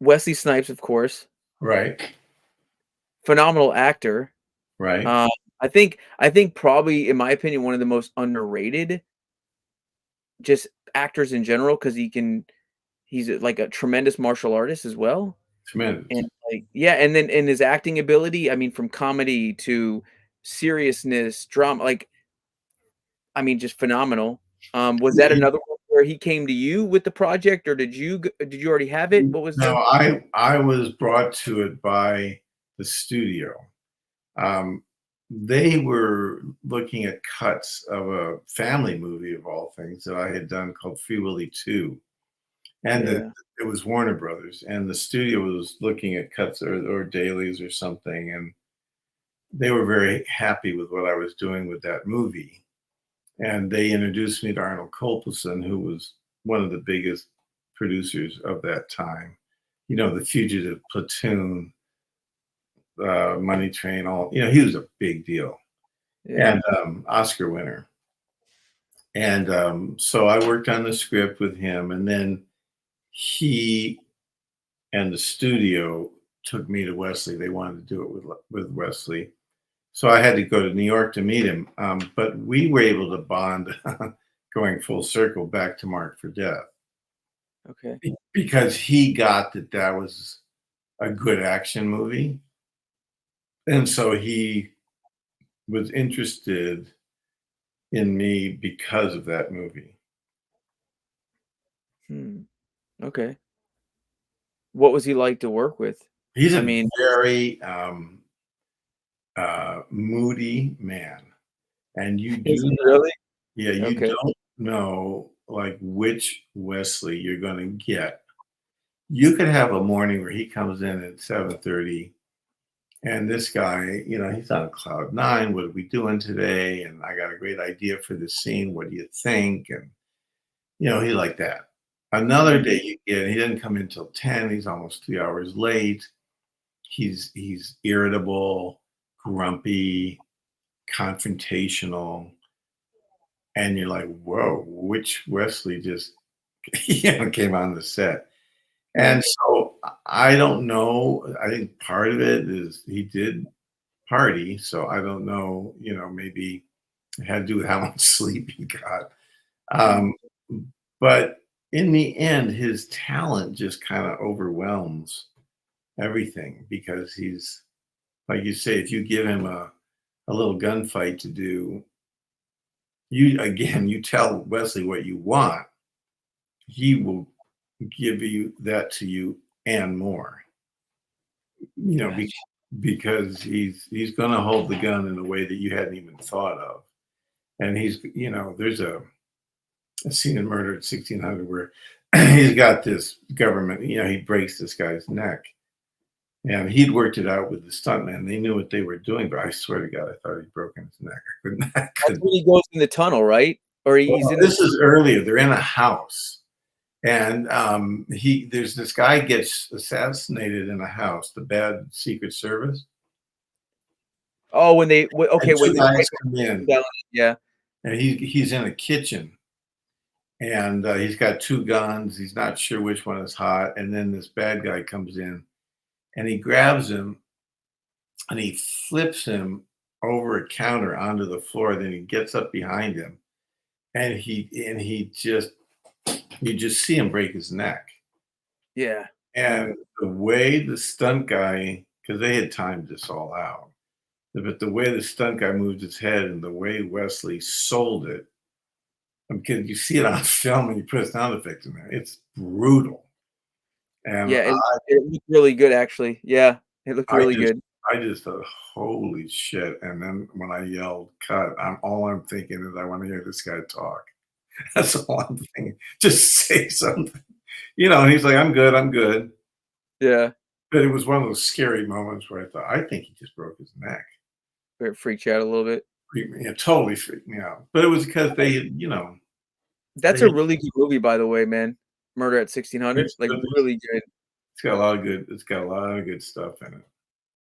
Wesley Snipes, of course, Right. phenomenal actor. Right. Um, I think probably, in my opinion, one of the most underrated just actors in general because he's like a tremendous martial artist as well. Tremendous. And, like yeah, and then in his acting ability, I mean, from comedy to seriousness, drama, like, I mean, just phenomenal. Was Yeah, that another one where he came to you with the project, or did you already have it? What was no, the I was brought to it by the studio. Um, they were looking at cuts of a family movie of all things that I had done called Free Willy 2. And Yeah, it was Warner Brothers, and the studio was looking at cuts or dailies or something, and they were very happy with what I was doing with that movie. And they introduced me to Arnold Colpison, who was one of the biggest producers of that time. You know, The Fugitive, Platoon, Money Train, all, he was a big deal, yeah. and Oscar winner. And so I worked on the script with him, and then he and the studio took me to Wesley. They wanted to do it with Wesley, so I had to go to New York to meet him. But we were able to bond, going full circle back to Mark for Death, Okay. because he got that that was a good action movie, and so he was interested in me because of that movie. Hmm, okay. What was he like to work with? He's I a mean, very moody man, and you is do he really? yeah, you Okay. don't know, like, which Wesley you're gonna get. You could have a morning where he comes in at 7:30, and this guy, he's on cloud 9, "What are we doing today?" And, "I got a great idea for this scene, what do you think?" And, he like that. Another Mhm. day you get he didn't come in till 10, he's almost 3 hours late. He's irritable, grumpy, confrontational, and you're like, "Whoa, which Wesley just came on the set?" Yeah. And so I don't know. I think part of it is he did party, so I don't know. Maybe it had to do with how much sleep he got. Mm. Um, but in the end, his talent just kind of overwhelms everything because he's like you say, if you give him a little gunfight to do, you tell Wesley what you want, he will give you that to you and more. You know, be, Gotcha. because he's going to hold the gun in a way that you hadn't even thought of. And there's a scene in Murder at 1600 where he's got this government, he breaks this guy's neck. And he'd worked it out with the stuntman. They knew what they were doing, but I swear to God, I thought he'd broken his neck. I couldn't. I That's couldn't. when he goes in the tunnel, right? Or he's Well, in the this is earlier. They're in a house, and there's this guy gets assassinated in a house. The bad Secret Service, oh, when and okay, when two the guys come in, yeah. and he's in a kitchen, and he's got two guns. He's not sure which one is hot, and then this bad guy comes in, and he grabs him, and he flips him over a counter onto the floor. Then he gets up behind him, and he just you just see him break his neck. Yeah. And the way the stunt guy, because they had timed this all out, but the way the stunt guy moved his head and the way Wesley sold it, because you see it on film and you put a sound effect in there, it's brutal. And Yeah, it looked really good, actually. Yeah, it looked I really just good. I just thought, holy shit. And then when I yelled cut, I'm thinking is I want to hear this guy talk. That's all I'm thinking. Just say something. And he's like, I'm good, I'm good. Yeah, But it was one of those scary moments where I thought, I think he just broke his neck. it freaked you out a little bit. It totally freaked me out. But it was because That's they a had really good movie, by the way, man. Murder at 1600, it's like, good. really good. It's got a lot of good stuff in it.